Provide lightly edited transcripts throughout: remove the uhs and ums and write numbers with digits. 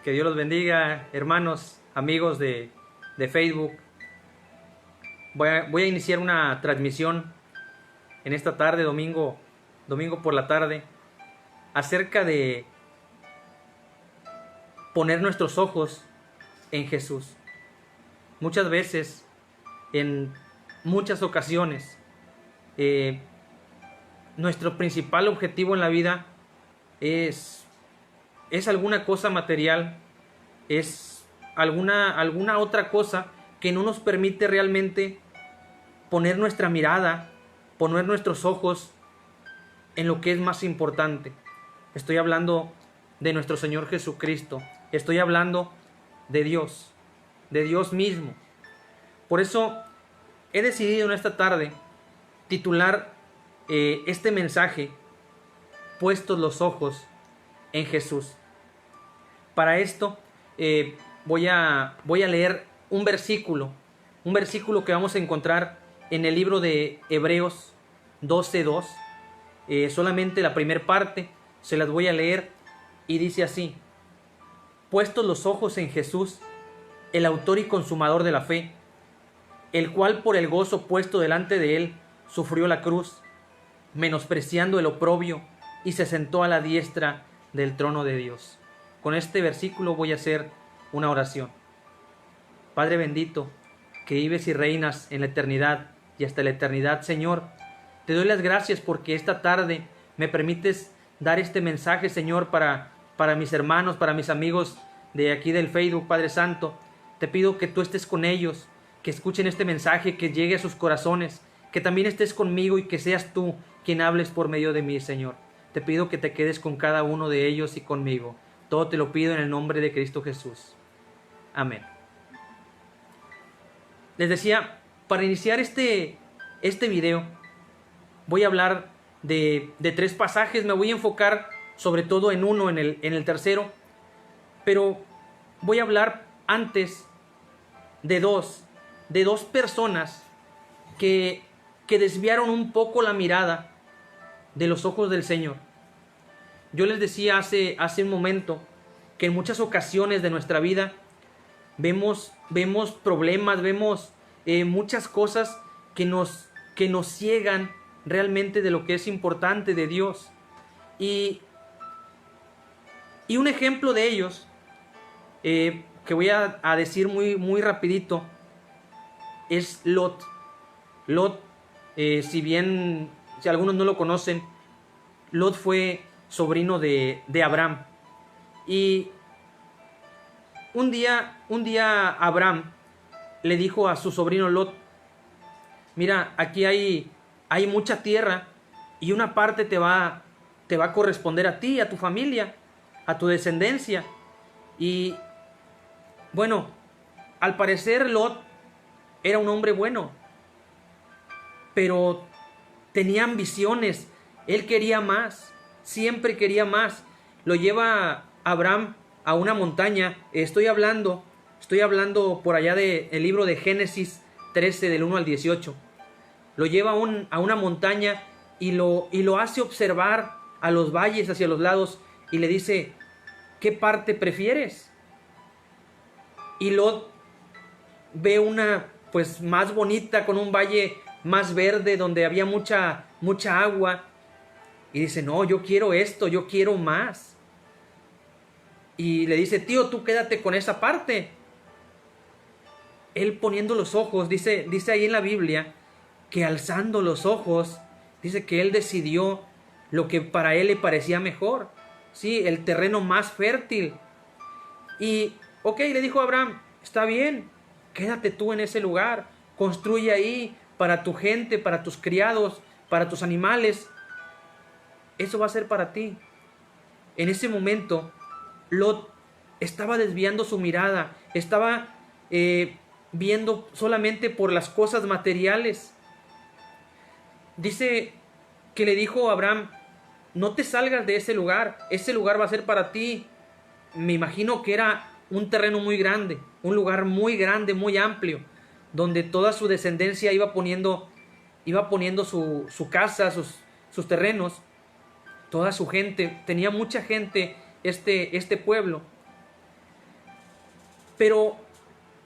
Que Dios los bendiga, hermanos, amigos de Facebook. Voy a iniciar una transmisión en esta tarde, domingo por la tarde, acerca de poner nuestros ojos en Jesús. Muchas veces, en muchas ocasiones, nuestro principal objetivo en la vida es alguna cosa material, es alguna otra cosa que no nos permite realmente poner nuestra mirada, poner nuestros ojos en lo que es más importante. Estoy hablando de nuestro Señor Jesucristo, estoy hablando de Dios mismo. Por eso he decidido en esta tarde titular este mensaje, puestos los ojos en Jesús. Para esto voy a leer un versículo que vamos a encontrar en el libro de Hebreos 12:2. Solamente la primera parte se las voy a leer y dice así: puestos los ojos en Jesús, el autor y consumador de la fe, el cual por el gozo puesto delante de él sufrió la cruz, menospreciando el oprobio, y se sentó a la diestra del trono de Dios. Con este versículo voy a hacer una oración. Padre bendito, que vives y reinas en la eternidad y hasta la eternidad, Señor, te doy las gracias porque esta tarde me permites dar este mensaje, Señor, para mis hermanos, para mis amigos de aquí del Facebook. Padre Santo, te pido que tú estés con ellos, que escuchen este mensaje, que llegue a sus corazones, que también estés conmigo y que seas tú quien hables por medio de mí, Señor. Te pido que te quedes con cada uno de ellos y conmigo. Todo te lo pido en el nombre de Cristo Jesús. Amén. Les decía, para iniciar este video, voy a hablar de tres pasajes. Me voy a enfocar sobre todo en uno, en el tercero. Pero voy a hablar antes de dos personas que desviaron un poco la mirada de los ojos del Señor. Yo les decía hace un momento que en muchas ocasiones de nuestra vida vemos problemas, vemos muchas cosas que nos ciegan realmente de lo que es importante de Dios. Y un ejemplo de ellos, que voy a decir muy rapidito, es Lot. Lot, si algunos no lo conocen, Lot fue sobrino de Abraham. Y un día Abraham le dijo a su sobrino Lot: mira, aquí hay mucha tierra y una parte te va a corresponder a ti, a tu familia, a tu descendencia. Y bueno, al parecer Lot era un hombre bueno, pero tenía ambiciones. Él quería más, siempre quería más. Lo lleva Abraham a una montaña. Estoy hablando por allá del libro de Génesis 13, del 1 al 18. Lo lleva a una montaña y lo hace observar a los valles hacia los lados y le dice: ¿qué parte prefieres? Y Lot ve una pues más bonita, con un valle más verde, donde había mucha agua, y dice: no, yo quiero esto, yo quiero más. Y le dice: tío, tú quédate con esa parte. Él, poniendo los ojos, dice ahí en la Biblia que alzando los ojos, dice que él decidió lo que para él le parecía mejor, sí, el terreno más fértil. Y ok, le dijo a Abraham: está bien, quédate tú en ese lugar, construye ahí para tu gente, para tus criados, para tus animales. Eso va a ser para ti. En ese momento, Lot estaba desviando su mirada, estaba viendo solamente por las cosas materiales. Dice que le dijo a Abraham: no te salgas de ese lugar va a ser para ti. Me imagino que era un terreno muy grande, un lugar muy grande, muy amplio, donde toda su descendencia iba poniendo su casa, sus terrenos, toda su gente. Tenía mucha gente este pueblo. Pero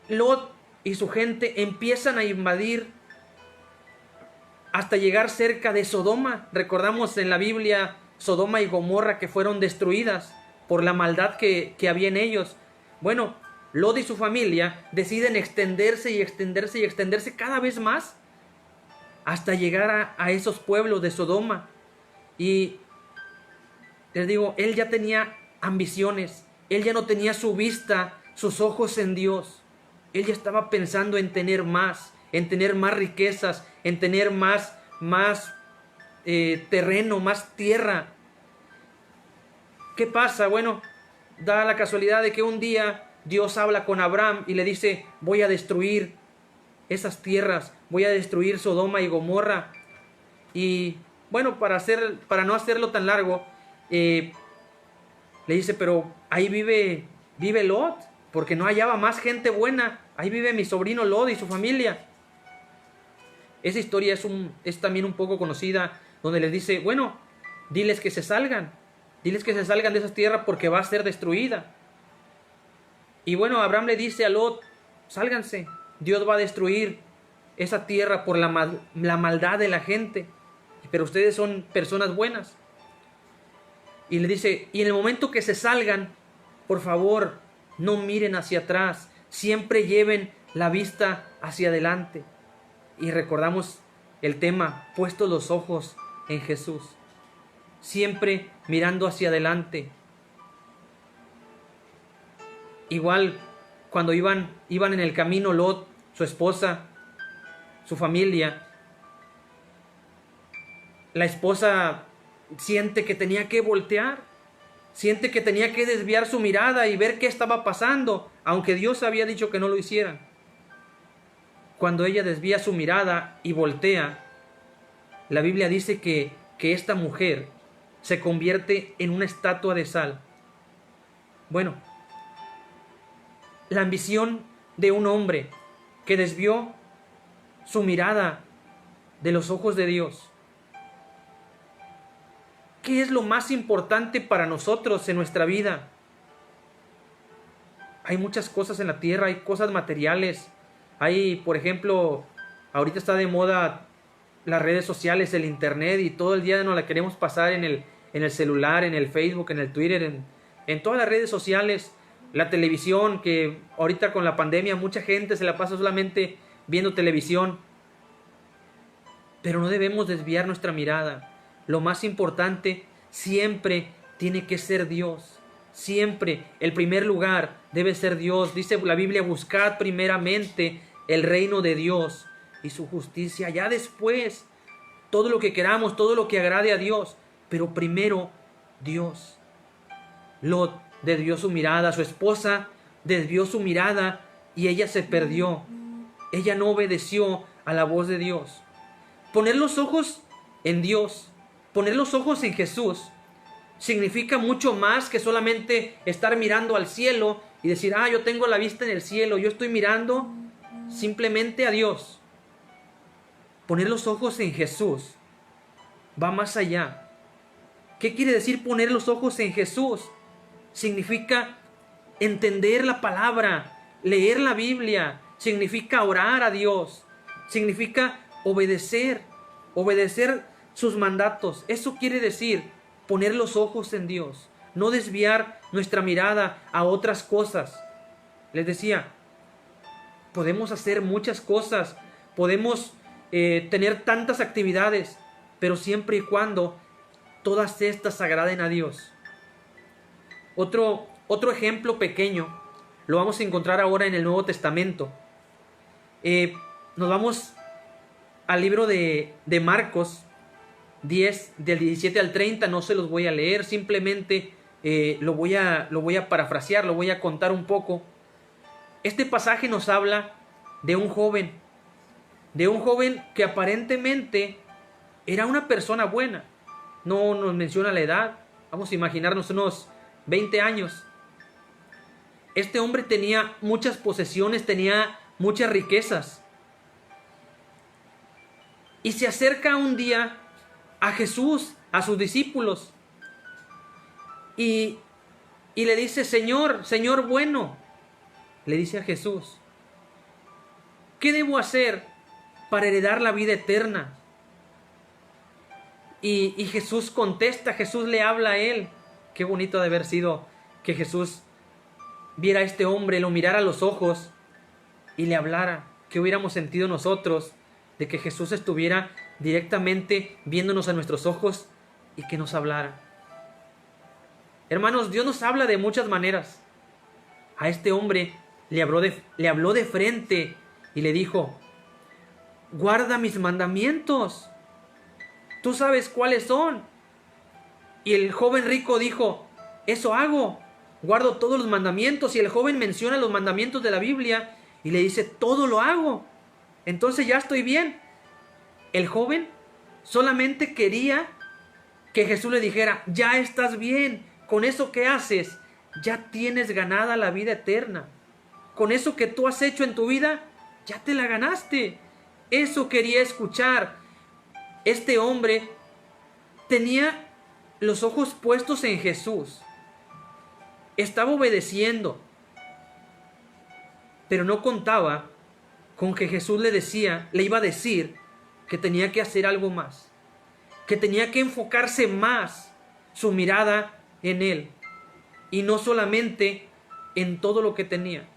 Lot y su gente empiezan a invadir hasta llegar cerca de Sodoma. Recordamos en la Biblia Sodoma y Gomorra, que fueron destruidas por la maldad que había en ellos. Bueno, Lot y su familia deciden extenderse y extenderse y extenderse cada vez más hasta llegar a esos pueblos de Sodoma. Y les digo, él ya tenía ambiciones, él ya no tenía su vista, sus ojos en Dios. Él ya estaba pensando en tener más riquezas, en tener más terreno, más tierra. ¿Qué pasa? Bueno, da la casualidad de que un día Dios habla con Abraham y le dice: voy a destruir esas tierras, voy a destruir Sodoma y Gomorra. Y bueno, para no hacerlo tan largo, le dice: pero ahí vive Lot, porque no hallaba más gente buena. Ahí vive mi sobrino Lot y su familia. Esa historia es también un poco conocida, donde les dice: bueno, diles que se salgan de esas tierras porque va a ser destruida. Y bueno, Abraham le dice a Lot: sálganse, Dios va a destruir esa tierra por la maldad de la gente, pero ustedes son personas buenas. Y le dice: y en el momento que se salgan, por favor, no miren hacia atrás, siempre lleven la vista hacia adelante. Y recordamos el tema: puestos los ojos en Jesús, siempre mirando hacia adelante. Igual cuando iban en el camino Lot, su esposa, su familia, la esposa siente que tenía que voltear, siente que tenía que desviar su mirada y ver qué estaba pasando, aunque Dios había dicho que no lo hicieran. Cuando ella desvía su mirada y voltea, la Biblia dice que esta mujer se convierte en una estatua de sal. Bueno, la ambición de un hombre que desvió su mirada de los ojos de Dios. ¿Qué es lo más importante para nosotros en nuestra vida? Hay muchas cosas en la tierra, hay cosas materiales. Hay, por ejemplo, ahorita está de moda las redes sociales, el internet, y todo el día nos la queremos pasar en el celular, en el Facebook, en el Twitter, en todas las redes sociales. La televisión, que ahorita con la pandemia mucha gente se la pasa solamente viendo televisión. Pero no debemos desviar nuestra mirada. Lo más importante siempre tiene que ser Dios. Siempre el primer lugar debe ser Dios. Dice la Biblia: buscad primeramente el reino de Dios y su justicia. Ya después todo lo que queramos, todo lo que agrade a Dios. Pero primero Dios. Lot desvió su mirada, su esposa desvió su mirada y ella se perdió. Ella no obedeció a la voz de Dios. Poner los ojos en Dios, poner los ojos en Jesús, significa mucho más que solamente estar mirando al cielo y decir: yo tengo la vista en el cielo, yo estoy mirando simplemente a Dios. Poner los ojos en Jesús va más allá. ¿Qué quiere decir poner los ojos en Jesús? Significa entender la palabra, leer la Biblia, significa orar a Dios, significa obedecer sus mandatos. Eso quiere decir poner los ojos en Dios, no desviar nuestra mirada a otras cosas. Les decía, podemos hacer muchas cosas, podemos tener tantas actividades, pero siempre y cuando todas estas agraden a Dios. Otro ejemplo pequeño lo vamos a encontrar ahora en el Nuevo Testamento. Nos vamos al libro de Marcos 10, del 17 al 30. No se los voy a leer, simplemente lo voy a parafrasear, lo voy a contar un poco. Este pasaje nos habla de un joven que aparentemente era una persona buena. No nos menciona la edad, vamos a imaginarnos unos 20 años. Este hombre tenía muchas posesiones, tenía muchas riquezas. Y se acerca un día a Jesús, a sus discípulos, y le dice: Señor bueno, le dice a Jesús: ¿qué debo hacer para heredar la vida eterna? Y Jesús contesta, Jesús le habla a él. Qué bonito de haber sido que Jesús viera a este hombre, lo mirara a los ojos y le hablara. ¿Qué hubiéramos sentido nosotros de que Jesús estuviera directamente viéndonos a nuestros ojos y que nos hablara? Hermanos, Dios nos habla de muchas maneras. A este hombre le habló de frente y le dijo: guarda mis mandamientos. Tú sabes cuáles son. Y el joven rico dijo: eso hago, guardo todos los mandamientos. Y el joven menciona los mandamientos de la Biblia y le dice: todo lo hago, entonces ya estoy bien. El joven solamente quería que Jesús le dijera: ya estás bien, con eso que haces, ya tienes ganada la vida eterna. Con eso que tú has hecho en tu vida, ya te la ganaste. Eso quería escuchar. Este hombre tenía los ojos puestos en Jesús. Estaba obedeciendo, pero no contaba con que Jesús le iba a decir que tenía que hacer algo más, que tenía que enfocarse más su mirada en Él y no solamente en todo lo que tenía.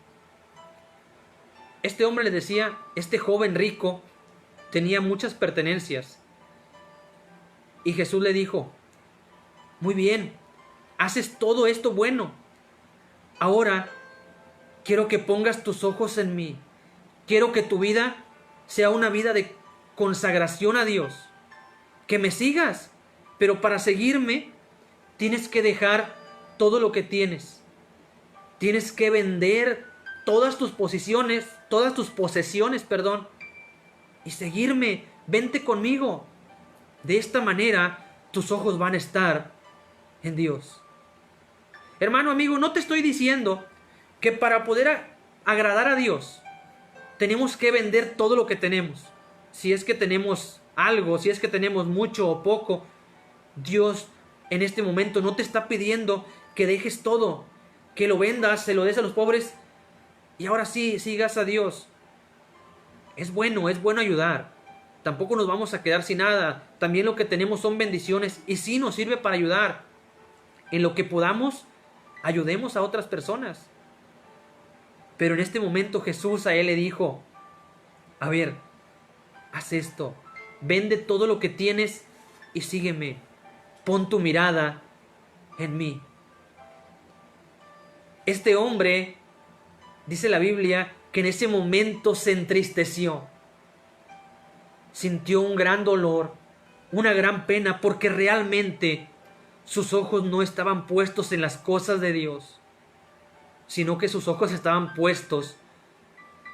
Este hombre le decía, este joven rico tenía muchas pertenencias. Y Jesús le dijo: muy bien, haces todo esto bueno. Ahora quiero que pongas tus ojos en mí. Quiero que tu vida sea una vida de consagración a Dios. Que me sigas, pero para seguirme tienes que dejar todo lo que tienes. Tienes que vender todas tus posesiones, y seguirme. Vente conmigo. De esta manera tus ojos van a estar en Dios. Hermano, amigo, no te estoy diciendo que para poder agradar a Dios tenemos que vender todo lo que tenemos. Si es que tenemos algo, si es que tenemos mucho o poco, Dios en este momento no te está pidiendo que dejes todo, que lo vendas, se lo des a los pobres y ahora sí sigas a Dios. Es bueno ayudar. Tampoco nos vamos a quedar sin nada. También lo que tenemos son bendiciones y sí nos sirve para ayudar. En lo que podamos, ayudemos a otras personas. Pero en este momento Jesús a él le dijo: a ver, haz esto. Vende todo lo que tienes y sígueme. Pon tu mirada en mí. Este hombre, dice la Biblia, que en ese momento se entristeció. Sintió un gran dolor, una gran pena, porque realmente sus ojos no estaban puestos en las cosas de Dios, sino que sus ojos estaban puestos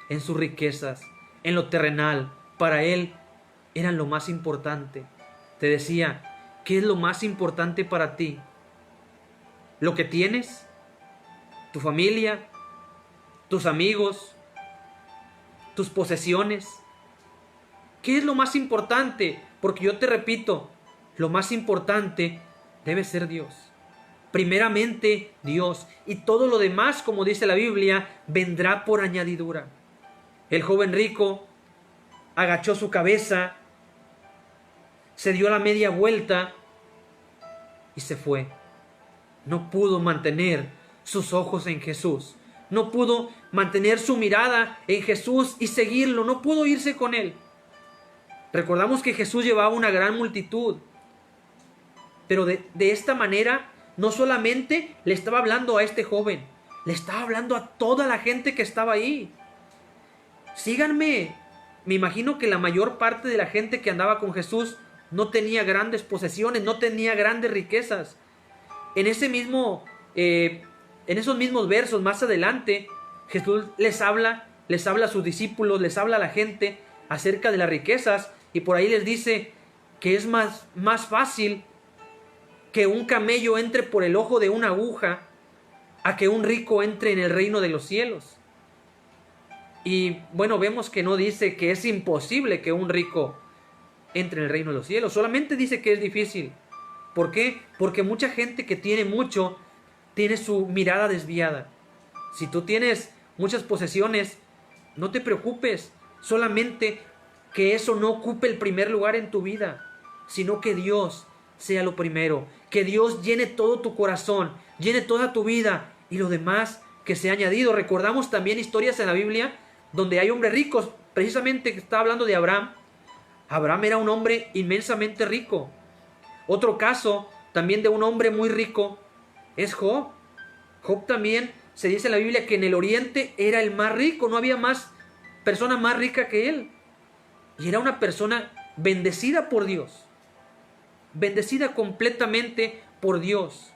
en sus riquezas, en lo terrenal. Para él eran lo más importante. Te decía, ¿qué es lo más importante para ti? ¿Lo que tienes? ¿Tu familia? ¿Tus amigos? ¿Tus posesiones? ¿Qué es lo más importante? Porque yo te repito, lo más importante debe ser Dios. Primeramente Dios, y todo lo demás, como dice la Biblia, vendrá por añadidura. El joven rico agachó su cabeza, se dio la media vuelta y se fue. No pudo mantener sus ojos en Jesús. No pudo mantener su mirada en Jesús y seguirlo. No pudo irse con él. Recordamos que Jesús llevaba una gran multitud, pero de esta manera no solamente le estaba hablando a este joven, le estaba hablando a toda la gente que estaba ahí. Síganme. Me imagino que la mayor parte de la gente que andaba con Jesús no tenía grandes posesiones, no tenía grandes riquezas. En esos mismos versos más adelante, Jesús les habla a sus discípulos, les habla a la gente acerca de las riquezas. Y por ahí les dice que es más fácil que un camello entre por el ojo de una aguja a que un rico entre en el reino de los cielos. Y bueno, vemos que no dice que es imposible que un rico entre en el reino de los cielos. Solamente dice que es difícil. ¿Por qué? Porque mucha gente que tiene mucho tiene su mirada desviada. Si tú tienes muchas posesiones, no te preocupes, solamente que eso no ocupe el primer lugar en tu vida, sino que Dios sea lo primero, que Dios llene todo tu corazón, llene toda tu vida y lo demás que sea añadido. Recordamos también historias en la Biblia donde hay hombres ricos, precisamente que está hablando de Abraham. Abraham era un hombre inmensamente rico. Otro caso también de un hombre muy rico es Job. Job también se dice en la Biblia que en el oriente era el más rico, no había más persona más rica que él. Y era una persona bendecida por Dios, bendecida completamente por Dios.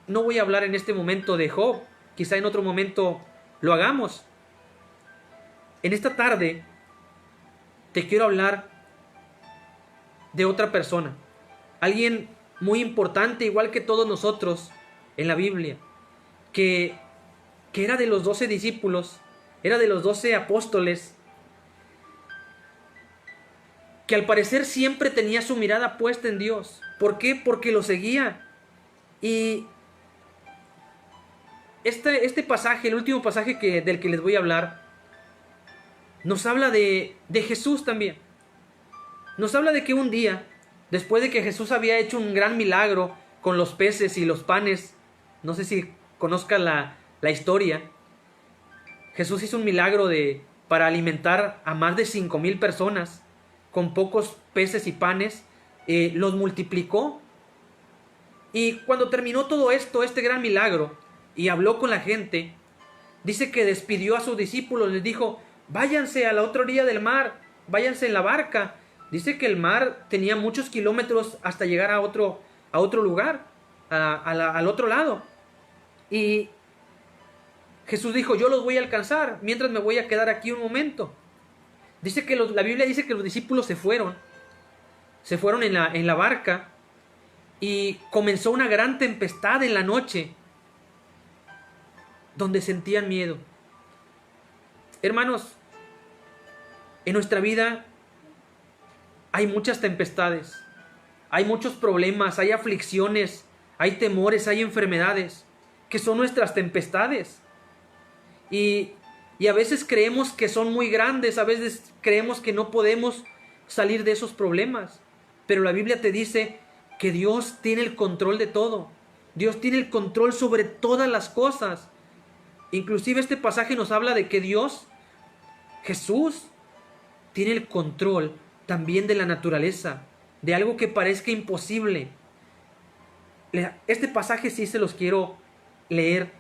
No voy a hablar en este momento de Job, quizá en otro momento lo hagamos. En esta tarde te quiero hablar de otra persona, alguien muy importante, igual que todos nosotros en la Biblia, que era de los 12 discípulos, era de los 12 apóstoles, que al parecer siempre tenía su mirada puesta en Dios. ¿Por qué? Porque lo seguía. Y este pasaje, el último pasaje del que les voy a hablar, nos habla de Jesús también. Nos habla de que un día, después de que Jesús había hecho un gran milagro con los peces y los panes, no sé si conozcan la historia, Jesús hizo un milagro para alimentar a más de 5,000 personas con pocos peces y panes, los multiplicó. Y cuando terminó todo esto, este gran milagro, y habló con la gente, dice que despidió a sus discípulos, les dijo: váyanse a la otra orilla del mar, váyanse en la barca. Dice que el mar tenía muchos kilómetros hasta llegar a otro lugar, al otro lado. Y Jesús dijo: yo los voy a alcanzar, mientras me voy a quedar aquí un momento. Dice que la Biblia dice que los discípulos se fueron en la barca, y comenzó una gran tempestad en la noche, donde sentían miedo. Hermanos, en nuestra vida hay muchas tempestades, hay muchos problemas, hay aflicciones, hay temores, hay enfermedades, que son nuestras tempestades. Y a veces creemos que son muy grandes, a veces creemos que no podemos salir de esos problemas. Pero la Biblia te dice que Dios tiene el control de todo. Dios tiene el control sobre todas las cosas. Inclusive este pasaje nos habla de que Dios, Jesús, tiene el control también de la naturaleza, de algo que parezca imposible. Este pasaje sí se los quiero leer.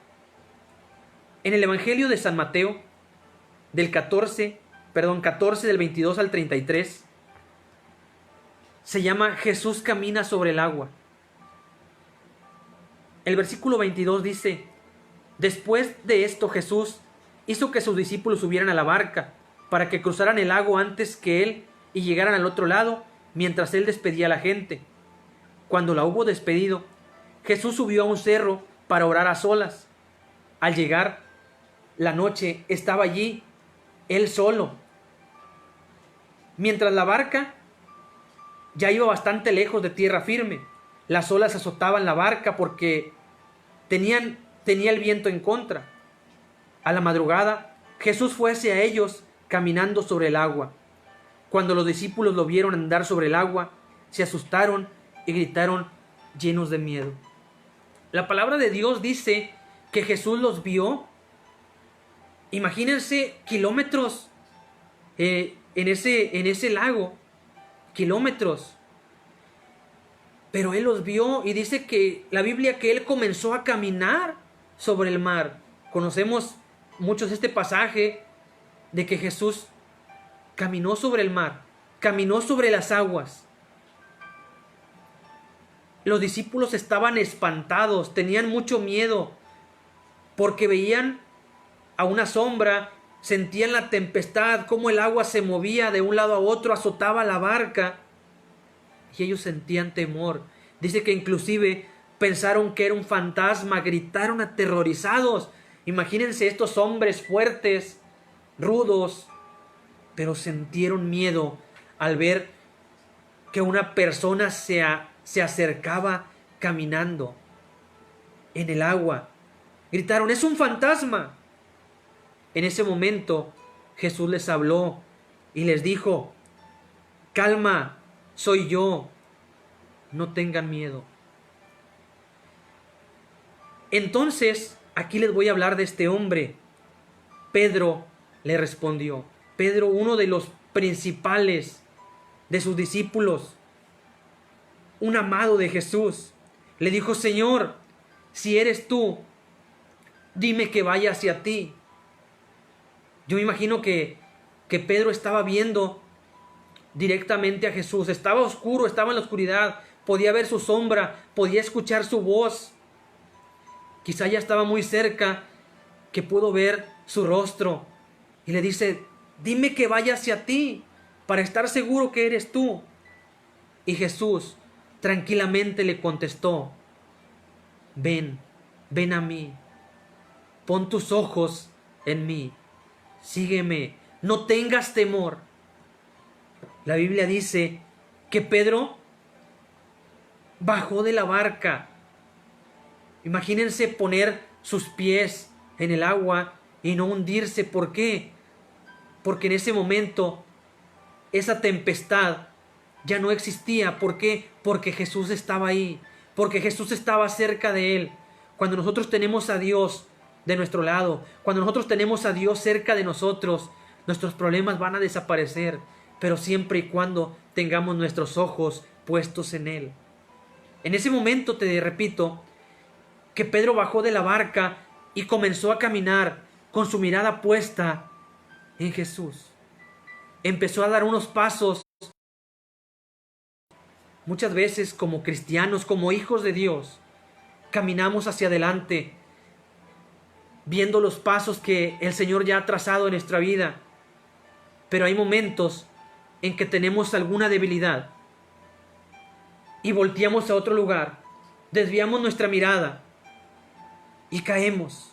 En el Evangelio de San Mateo, del 14 del 22 al 33, se llama Jesús camina sobre el agua. El versículo 22 dice: después de esto Jesús hizo que sus discípulos subieran a la barca para que cruzaran el lago antes que él y llegaran al otro lado mientras él despedía a la gente. Cuando la hubo despedido, Jesús subió a un cerro para orar a solas. Al llegar la noche, estaba allí él solo. Mientras la barca ya iba bastante lejos de tierra firme, las olas azotaban la barca porque tenía el viento en contra. A la madrugada, Jesús fue hacia ellos caminando sobre el agua. Cuando los discípulos lo vieron andar sobre el agua, se asustaron y gritaron llenos de miedo. La palabra de Dios dice que Jesús los vio. Imagínense kilómetros en ese lago, kilómetros. Pero él los vio, y dice que la Biblia que él comenzó a caminar sobre el mar. Conocemos muchos este pasaje de que Jesús caminó sobre el mar, caminó sobre las aguas. Los discípulos estaban espantados, tenían mucho miedo, porque veían a una sombra, sentían la tempestad, cómo el agua se movía de un lado a otro, azotaba la barca, y ellos sentían temor. Dice que inclusive pensaron que era un fantasma, gritaron aterrorizados. Imagínense estos hombres fuertes, rudos, pero sintieron miedo al ver que una persona se acercaba caminando en el agua. Gritaron: ¡es un fantasma! En ese momento Jesús les habló y les dijo: calma, soy yo, no tengan miedo. Entonces, aquí les voy a hablar de este hombre. Pedro le respondió. Pedro, uno de los principales de sus discípulos, un amado de Jesús, le dijo: Señor, si eres tú, dime que vaya hacia ti. Yo me imagino que Pedro estaba viendo directamente a Jesús. Estaba oscuro, estaba en la oscuridad, podía ver su sombra, podía escuchar su voz. Quizá ya estaba muy cerca, que pudo ver su rostro. Y le dice: dime que vaya hacia ti, para estar seguro que eres tú. Y Jesús tranquilamente le contestó: ven, ven a mí, pon tus ojos en mí, sígueme, no tengas temor. La Biblia dice que Pedro bajó de la barca. Imagínense poner sus pies en el agua y no hundirse. ¿Por qué? Porque en ese momento esa tempestad ya no existía. ¿Por qué? Porque Jesús estaba ahí, porque Jesús estaba cerca de él. Cuando nosotros tenemos a Dios de nuestro lado, cuando nosotros tenemos a Dios cerca de nosotros, nuestros problemas van a desaparecer, pero siempre y cuando tengamos nuestros ojos puestos en Él. En ese momento, te repito, que Pedro bajó de la barca y comenzó a caminar con su mirada puesta en Jesús. Empezó a dar unos pasos. Muchas veces, como cristianos, como hijos de Dios, caminamos hacia adelante, viendo los pasos que el Señor ya ha trazado en nuestra vida. Pero hay momentos en que tenemos alguna debilidad y volteamos a otro lugar, desviamos nuestra mirada y caemos.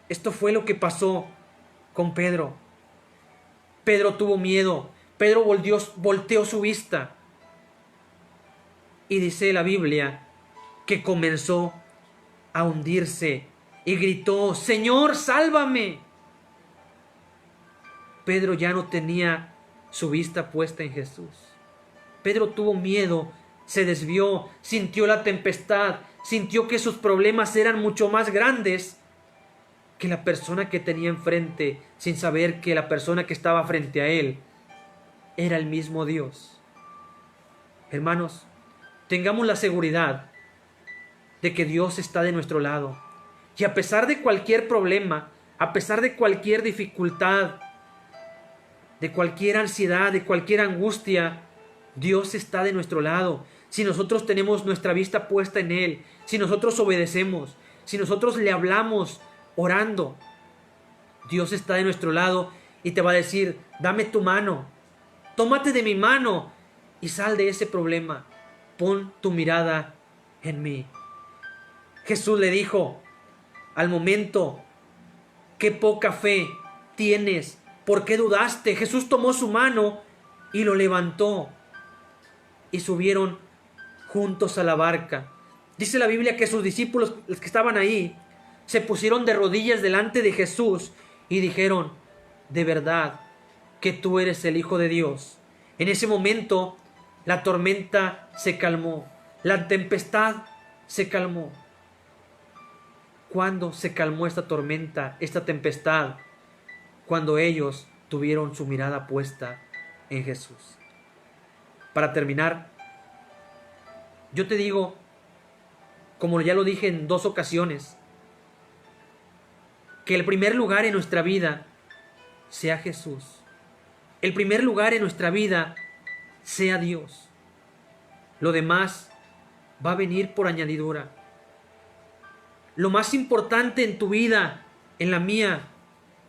Esto fue lo que pasó con Pedro. Pedro tuvo miedo. Pedro volteó su vista. Y dice la Biblia que comenzó a hundirse y gritó: Señor, sálvame. Pedro ya no tenía su vista puesta en Jesús. Pedro tuvo miedo, se desvió, sintió la tempestad, sintió que sus problemas eran mucho más grandes que la persona que tenía enfrente, sin saber que la persona que estaba frente a él era el mismo Dios. Hermanos, tengamos la seguridad de que Dios está de nuestro lado. Y a pesar de cualquier problema, a pesar de cualquier dificultad, de cualquier ansiedad, de cualquier angustia, Dios está de nuestro lado. Si nosotros tenemos nuestra vista puesta en Él, si nosotros obedecemos, si nosotros le hablamos orando, Dios está de nuestro lado y te va a decir: dame tu mano, tómate de mi mano y sal de ese problema. Pon tu mirada en mí. Jesús le dijo al momento: qué poca fe tienes, ¿por qué dudaste? Jesús tomó su mano y lo levantó y subieron juntos a la barca. Dice la Biblia que sus discípulos, los que estaban ahí, se pusieron de rodillas delante de Jesús y dijeron: de verdad que tú eres el Hijo de Dios. En ese momento la tormenta se calmó, la tempestad se calmó. ¿Cuándo se calmó esta tormenta, esta tempestad? Cuando ellos tuvieron su mirada puesta en Jesús. Para terminar, yo te digo, como ya lo dije en 2 ocasiones, que el primer lugar en nuestra vida sea Jesús. El primer lugar en nuestra vida sea Dios. Lo demás va a venir por añadidura. Lo más importante en tu vida, en la mía,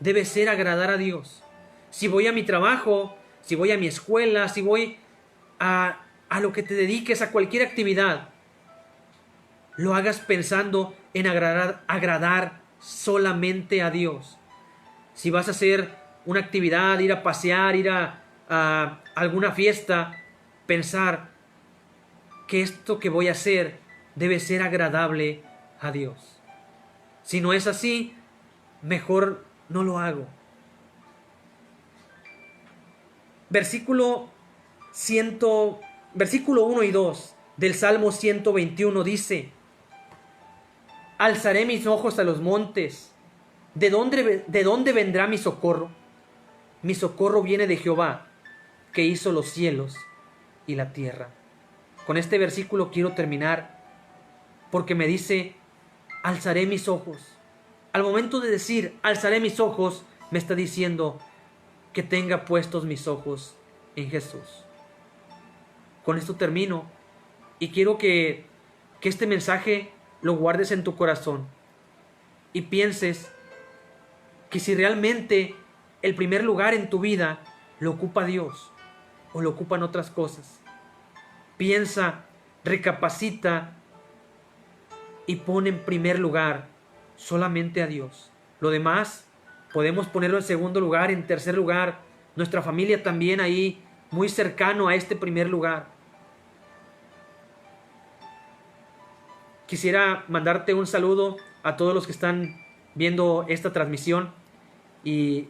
debe ser agradar a Dios. Si voy a mi trabajo, si voy a mi escuela, si voy a lo que te dediques, a cualquier actividad, lo hagas pensando en agradar solamente a Dios. Si vas a hacer una actividad, ir a pasear, ir a alguna fiesta, pensar que esto que voy a hacer debe ser agradable a Dios. Si no es así, mejor no lo hago. Versículo 1 y 2 del Salmo 121 dice: alzaré mis ojos a los montes. ¿De dónde vendrá mi socorro? Mi socorro viene de Jehová, que hizo los cielos y la tierra. Con este versículo quiero terminar, porque me dice, alzaré mis ojos. Al momento de decir, alzaré mis ojos, me está diciendo que tenga puestos mis ojos en Jesús. Con esto termino y quiero que este mensaje lo guardes en tu corazón y pienses que si realmente el primer lugar en tu vida lo ocupa Dios o lo ocupan otras cosas. Piensa, recapacita y pon en primer lugar solamente a Dios. Lo demás podemos ponerlo en segundo lugar, en tercer lugar, nuestra familia también ahí, muy cercano a este primer lugar. Quisiera mandarte un saludo a todos los que están viendo esta transmisión y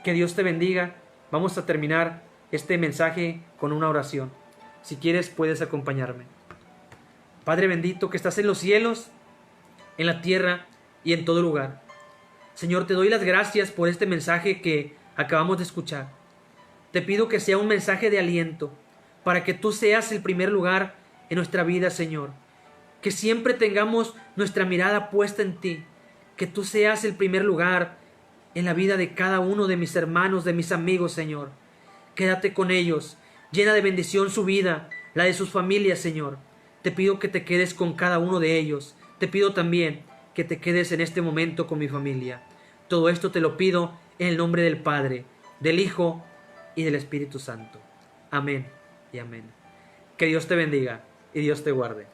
que Dios te bendiga. Vamos a terminar este mensaje con una oración. Si quieres, puedes acompañarme. Padre bendito que estás en los cielos, en la tierra y en todo lugar. Señor, te doy las gracias por este mensaje que acabamos de escuchar. Te pido que sea un mensaje de aliento para que tú seas el primer lugar en nuestra vida, Señor. Que siempre tengamos nuestra mirada puesta en ti. Que tú seas el primer lugar en la vida de cada uno de mis hermanos, de mis amigos, Señor. Quédate con ellos. Llena de bendición su vida, la de sus familias, Señor. Te pido que te quedes con cada uno de ellos. Te pido también que te quedes en este momento con mi familia. Todo esto te lo pido en el nombre del Padre, del Hijo y del Espíritu Santo. Amén y amén. Que Dios te bendiga y Dios te guarde.